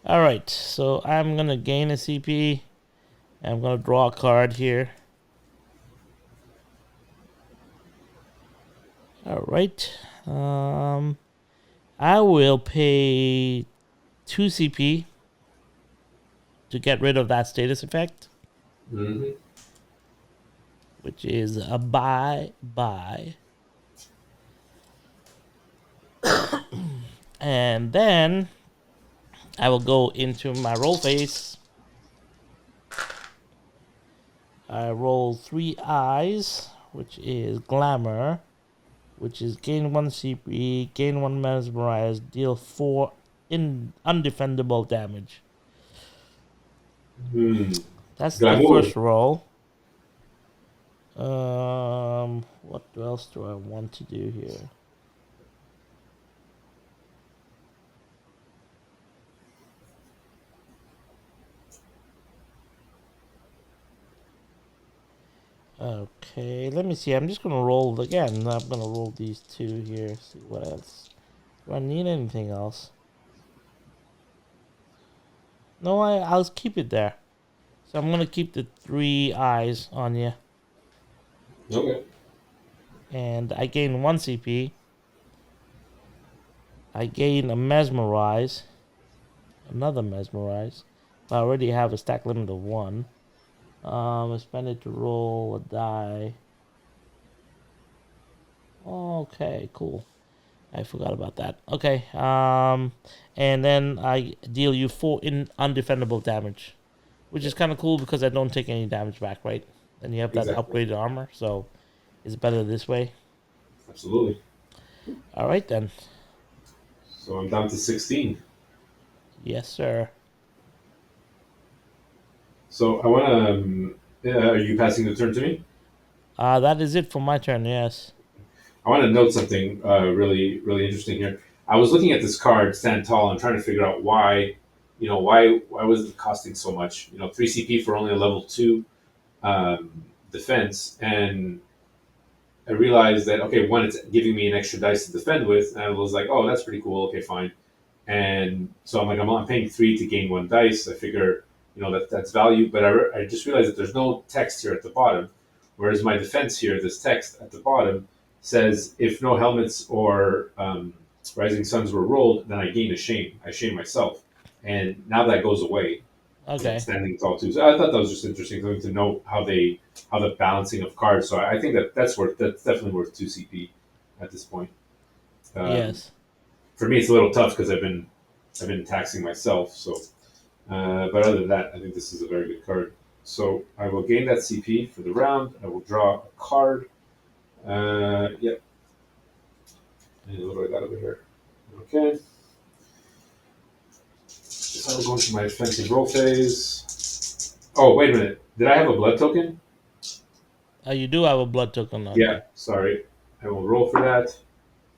All right. So I'm gonna gain a CP. I'm gonna draw a card here. All right. I will pay 2 CP to get rid of that status effect, Mm-hmm. which is a bye. And then I will go into my roll phase. I roll 3 eyes, which is glamour, which is gain 1 CP, gain 1 mesmerize, deal 4 undefendable damage. That's the Glamour. first roll. What else do I want to do here? Okay, let me see. I'm just gonna roll again. I'm gonna roll these 2 here. See what else. Do I need anything else? No, I'll keep it there. So I'm gonna keep the 3 eyes on you. Okay. And I gain 1 CP. I gain a mesmerize. Another mesmerize. I already have a stack limit of 1. I spend it to roll a die. Okay, cool. I forgot about that. Okay. And then I deal you 4 undefendable damage, which is kind of cool because I don't take any damage back, right? And you have that Exactly. upgraded armor, so it's better this way. Absolutely. All right then. So I'm down to 16. Yes, sir. So I want to. Are you passing the turn to me? That is it for my turn. Yes. I want to note something really, really interesting here. I was looking at this card, Stand Tall, and trying to figure out why, why was it costing so much? 3 CP for only a level 2 defense, and I realized that okay, one, it's giving me an extra dice to defend with, and I was like, oh, that's pretty cool. Okay, fine. And so I'm like, I'm paying 3 to gain 1 dice. I figure, that's value, but I just realized that there's no text here at the bottom, whereas my defense here, this text at the bottom says if no helmets or rising suns were rolled, then I gain a shame. I shame myself, and now that goes away. Okay. Standing tall too. So I thought that was just interesting something to know how the balancing of cards. So I think that's definitely worth 2 CP at this point. Yes. For me, it's a little tough because I've been taxing myself. So, but other than that, I think this is a very good card. So I will gain that CP for the round. I will draw a card. Yep. And what do I got over here? Okay. So I will go into my offensive roll phase. Oh, wait a minute. Did I have a blood token? You do have a blood token on Yeah, you, sorry. I will roll for that.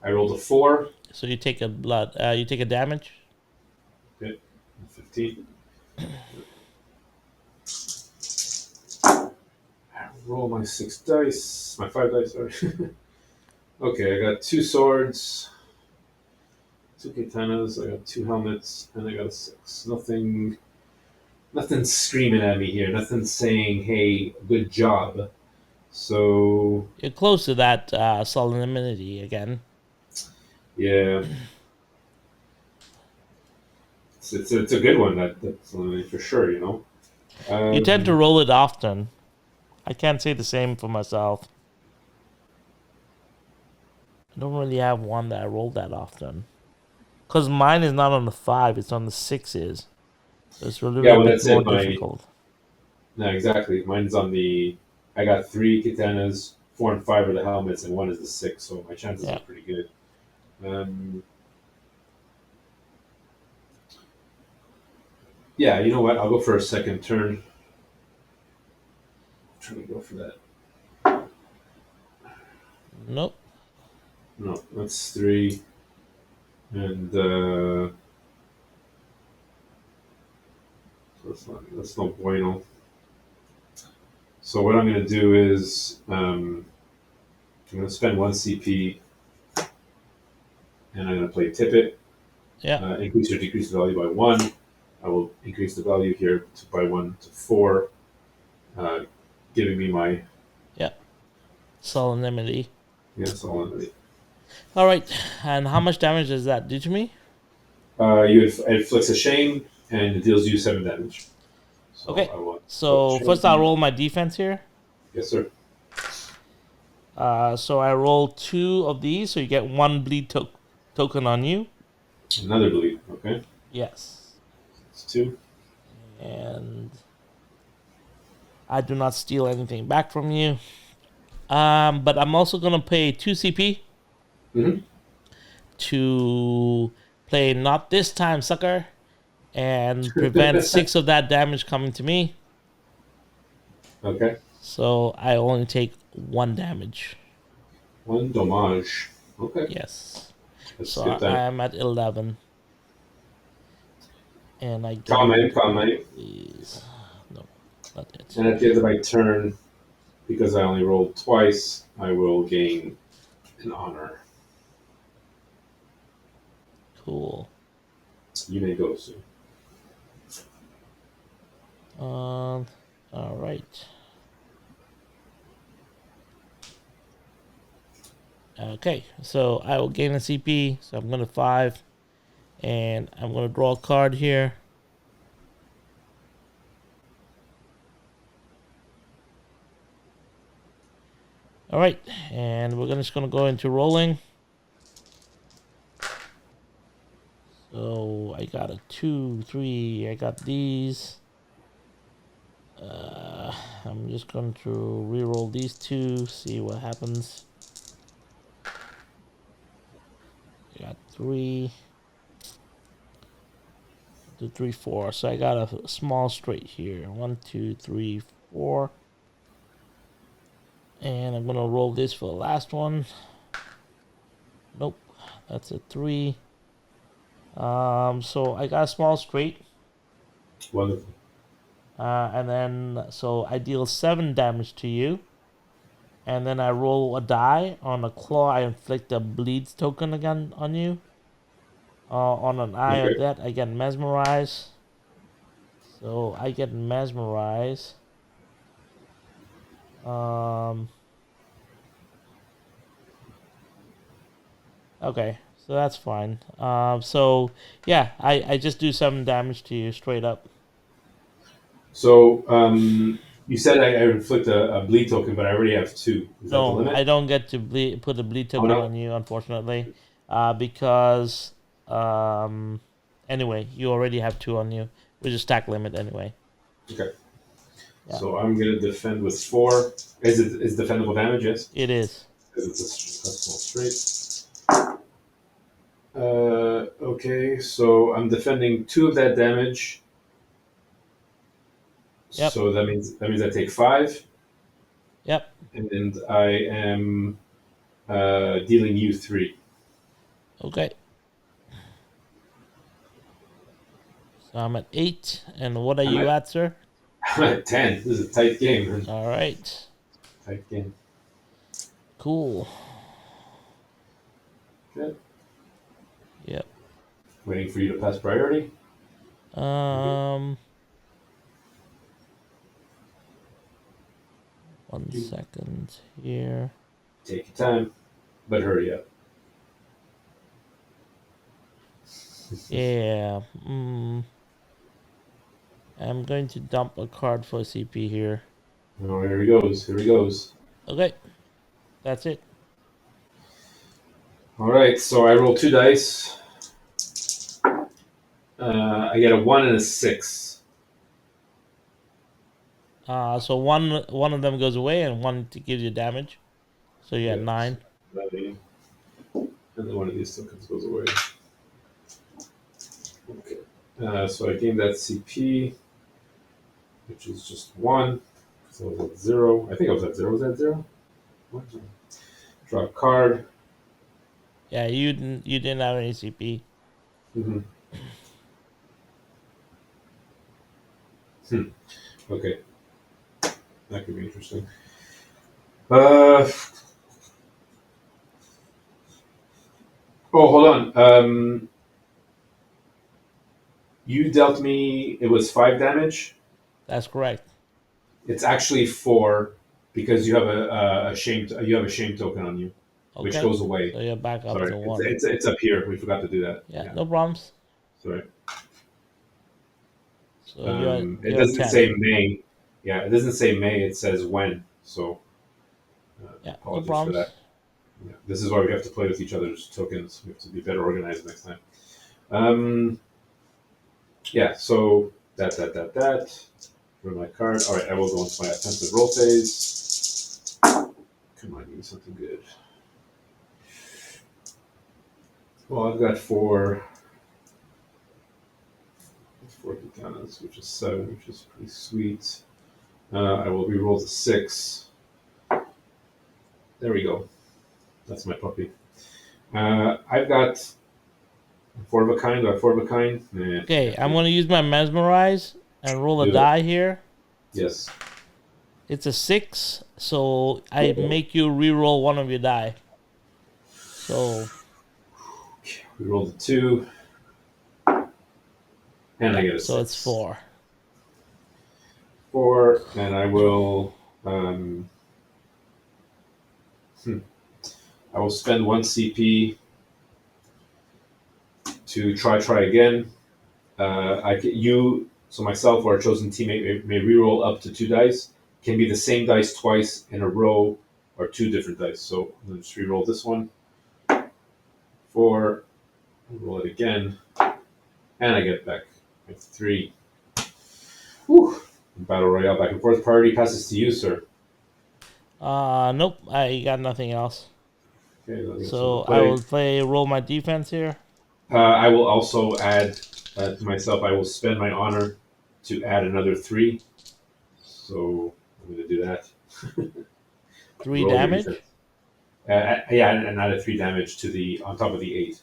I rolled a 4. so you take a blood. You take a damage. Okay, 15. Roll my 6 dice. My 5 dice, sorry. Okay, I got 2 swords, 2 katanas, I got 2 helmets, and I got a 6. Nothing screaming at me here. Nothing saying, hey, good job. So, You're close to that solemnity again. yeah, it's a good one. That's for sure, you know. You tend to Um, roll it often. I can't say the same for myself. I don't really have one that I roll that often. Because mine is not on the 5, it's on the 6s. So it's a yeah, little well, bit that's more it. My difficult. No, exactly. Mine's on the. I got 3 katanas, 4 and 5 are the helmets, and 1 is the 6. So my chances Yeah. are pretty good. Um, yeah, you know what? I'll go for a second turn. Try to go for that. Nope. No, that's 3, and that's no bueno. So what I'm going to do is I'm going to spend 1 CP, and I'm going to play Tippet. Yeah. Increase or decrease the value by 1. I will increase the value here by 1 to 4, uh, giving me my Yeah. Solemnity. solemnity. All right. And how much damage does that do to me? It inflicts a shame and it deals you 7 damage. So Okay. I will put So first I'll shame. roll my defense here. Yes, sir. So I roll 2 of these, so you get 1 bleed token on you. Another bleed. Okay, Yes. it's 2. And I do not steal anything back from you. But I'm also gonna pay 2 CP Mm-hmm. to play not this time, sucker, and prevent 6 of that damage coming to me. Okay, So I only take 1 damage. 1 dommage. Okay, Yes. let's So skip I that. am at 11. And I Comment, get comment. these. No, not it. And at the end of my turn, because I only rolled twice, I will gain an honor. Cool. You may go soon. All right. Okay, so I will gain a CP. So I'm going to 5. And I'm going to draw a card here. All right, and we're just going to go into rolling. So I got a 2, 3. I got these. I'm just going to re-roll these 2, see what happens. I got 3. 2, 3, 4. So I got a small straight here. 1, 2, 3, 4. And I'm gonna roll this for the last one. Nope, that's a 3. So I got a small straight. Wonderful. And then so I deal 7 damage to you. And then I roll a die. On a claw, I inflict a bleeds token again on you. On an eye of Okay. death, I get mesmerized. So I get mesmerized. Um. Okay, so that's fine. So yeah, I just do 7 damage to you straight up. So you said I inflict a bleed token, but I already have 2. Is that the No, I limit? don't get to put a bleed Oh token no. on you, unfortunately, because anyway, you already have 2 on you, which is stack limit anyway. Okay. Yeah, So I'm gonna defend with 4. Is defendable damage? Yes, it is. because it's a small straight. Okay, so I'm defending 2 of that damage. Yep, So that means I take 5. Yep. and I am dealing you 3. Okay. So I'm at 8. And what are I'm you at at, sir? I'm at 10. This is a tight game, man. All right. Tight game. Cool. Okay. Yep. Waiting for you to pass priority. Um, 1 second here. Take your time, but hurry up. Yeah. I'm going to dump a card for CP here. Oh, here he goes. Here he goes. Okay. That's it. All right. So I roll 2 dice. I get a 1 and a 6. So one of them goes away and one gives you damage. So you had Yeah. 9. And then one of these tokens goes away. Okay. So I gained that CP, which is just 1. So I was at 0. I think I was at 0. Was that 0? Draw a card. Yeah, you didn't have any CP. Mm-hmm. Okay. That could be interesting. Hold on. You dealt me. It was 5 damage. That's correct. It's actually 4 because you have a shame. You have a shame token on you, which Okay. goes away. So you're back up Sorry, to 1. it's up here. We forgot to do that. Yeah, no problems. Sorry. So It you're at doesn't 10. say May. Yeah, it doesn't say May. It says when. So Yeah, no apologies for problems. that. Yeah, this is why we have to play with each other's tokens. We have to be better organized next time. Yeah, so that. For my card. All right, I will go into my offensive roll phase. Come on, give me something good. Well, I've got 4 katanas, which is 7, which is pretty sweet. I will re-roll the 6. There we go. That's my puppy. I've got 4 of a kind. Do I have 4 of a kind? Nah, Okay, I'm going to use my Mesmerize and roll a Do it. die here. Yes. It's a 6, so I make you re-roll one of your die. So We rolled a 2. And I get a 6. so it's 4. 4, and I will. I will spend 1 CP to try again. So myself or a chosen teammate may reroll up to 2 dice. Can be the same dice twice in a row, or 2 different dice. So I'm going to just reroll this one. 4. Roll it again, and I get it back. 3. Whew. Battle Royale back and forth. Priority passes to you, sir. Nope, I got nothing else. Okay, So I will roll my defense here. I will also add to myself. I will spend my honor to add another 3. So I'm going to do that. 3 Roll your damage. defense. Yeah, and add a 3 damage to the on top of the 8.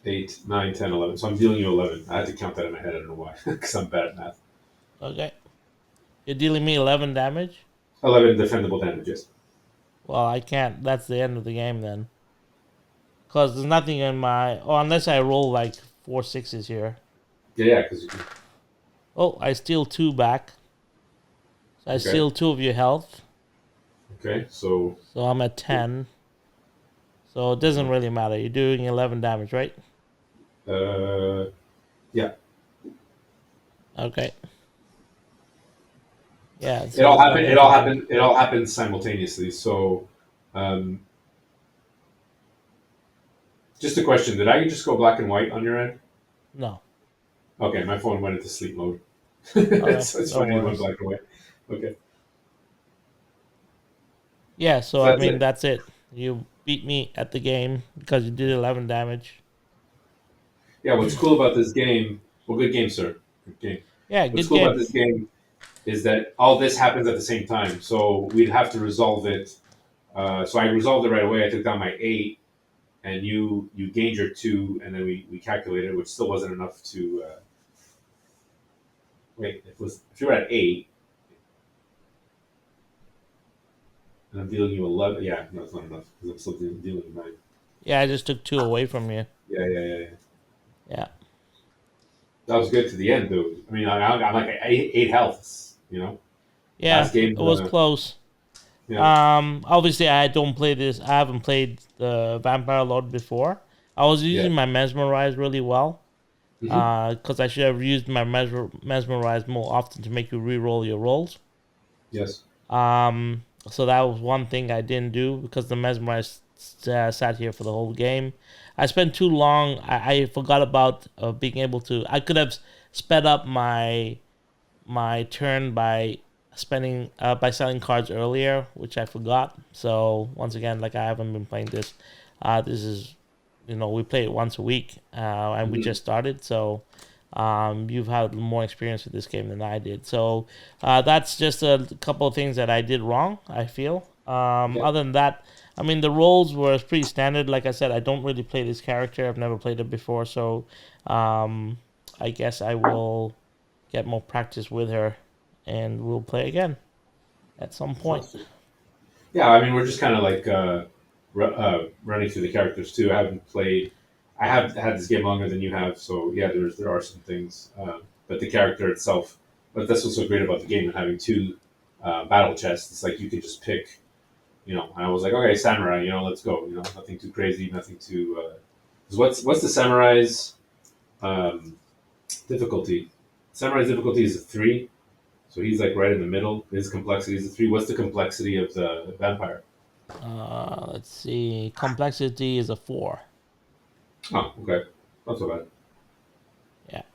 8, 9, 10, 11. So I'm dealing you 11. I had to count that in my head. I don't know why, because I'm bad at math. Okay. You're dealing me 11 damage? 11 defendable damages. Well, I can't. That's the end of the game then. Because there's nothing in my... Oh, unless I roll like 4 6s here. Yeah, because you can. Oh, I steal 2 back. So I steal 2 of your health. Okay, so. So I'm at 10. So it doesn't really matter. You're doing 11 damage, right? Yeah. Okay. Yeah. It all happened. It all happened simultaneously. So, just a question: did I just go black and white on your end? No. Okay, my phone went into sleep mode. Okay, So it's no funny it went worries. black and white. Okay. Yeah, so That's it. that's it. You beat me at the game because you did 11 damage. Yeah. What's cool about this game? Well, good game, sir. Good game. Yeah, What's good cool game. about this game is that all this happens at the same time. So we'd have to resolve it. So I resolved it right away. I took down my 8, and you gained your 2, and then we calculated, which still wasn't enough to wait. If you were at 8, and I'm dealing you 11. Yeah, no, it's not enough because I'm still dealing you 9. Yeah, I just took 2 away from you. Yeah. Yeah. That was good to the end, though. I mean, I'm like 8 healths. Yeah, Last game. it was close. Yeah. Obviously, I don't play this. I haven't played the Vampire Lord before. I was Yeah. using my Mesmerize really well. Hmm. Because I should have used my Mesmerize more often to make you re-roll your rolls. Yes. So that was one thing I didn't do because the Mesmerize sat here for the whole game. I spent too long. I forgot about being able to. I could have sped up my turn by selling cards earlier, which I forgot. So once again, like I haven't been playing this. This is, we play it once a week, and we Hmm. just started. So you've had more experience with this game than I did. So that's just a couple of things that I did wrong, I feel. Yeah. Other than that, I mean, the roles were pretty standard. Like I said, I don't really play this character. I've never played it before. So I guess I will get more practice with her and we'll play again at some point. Awesome. Yeah. I mean, we're just kind of like running through the characters too. I haven't played. I have had this game longer than you have, so yeah, there are some things, but the character itself. But that's what's so great about the game and having 2 battle chests. It's like you can just pick. And I was like, okay, samurai. Let's go. Nothing too crazy, nothing too. 'Cause what's the samurai's difficulty? Samurai's difficulty is a 3, so he's like right in the middle. His complexity is a 3. What's the complexity of the vampire? Let's see. Complexity is a 4. Oh, okay, not so bad. Yeah. Not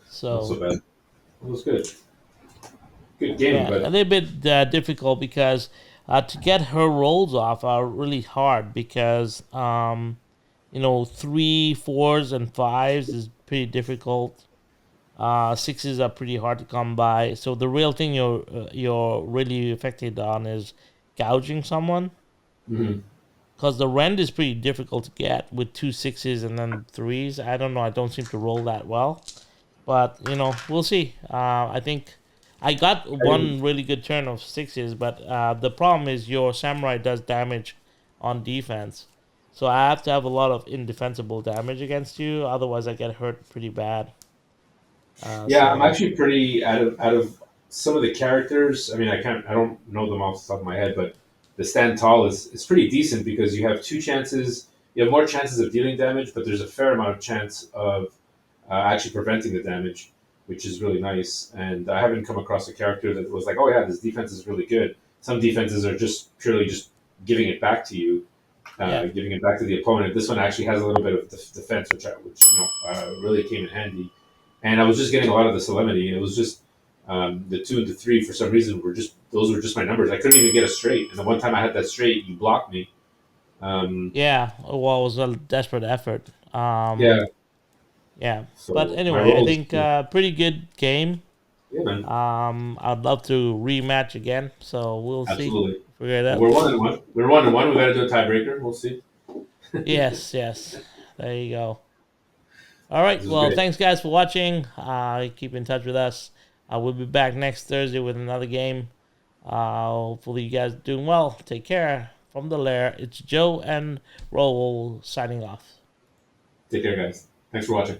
So so bad. That was good. Good game, yeah, a but little bit difficult because to get her rolls off are really hard because 3, 4s, and 5s is pretty difficult. 6s are pretty hard to come by. So the real thing you're really affected on is gouging someone. mhm. Because the rend is pretty difficult to get with 2 6s and then 3s. I don't know. I don't seem to roll that well. But, we'll see. I think I got I, one really good turn of 6s, but the problem is your samurai does damage on defense. So I have to have a lot of indefensible damage against you. Otherwise, I get hurt pretty bad. yeah, I'm So, actually pretty out of some of the characters. I mean, I don't know them off the top of my head, but the stand tall is pretty decent because you have 2 chances. You have more chances of dealing damage, but there's a fair amount of chance of actually preventing the damage, which is really nice. And I haven't come across a character that was like, oh yeah, this defense is really good. Some defenses are just purely just giving it back to you, yeah. giving it back to the opponent. This one actually has a little bit of defense, which really came in handy. And I was just getting a lot of the solemnity. And it was just the 2 and the 3 for some reason were just my numbers. I couldn't even get a straight. And the one time I had that straight, you blocked me. Um, Yeah. Well, it was a desperate effort. yeah. Yeah. But So my anyway, I rolls, think yeah, pretty good game. yeah, man, I'd love to rematch again. So we'll see. absolutely. Figure it Well, out. we're 1-1. We're 1-1. We got to do a tiebreaker. We'll see. Yes, yes. There you go. All right. This is Well, great. thanks guys for watching. Keep in touch with us. We'll be back next Thursday with another game. Hopefully you guys are doing well. Take care. From the lair, it's Joe and Roll signing off. Take care, guys. Thanks for watching.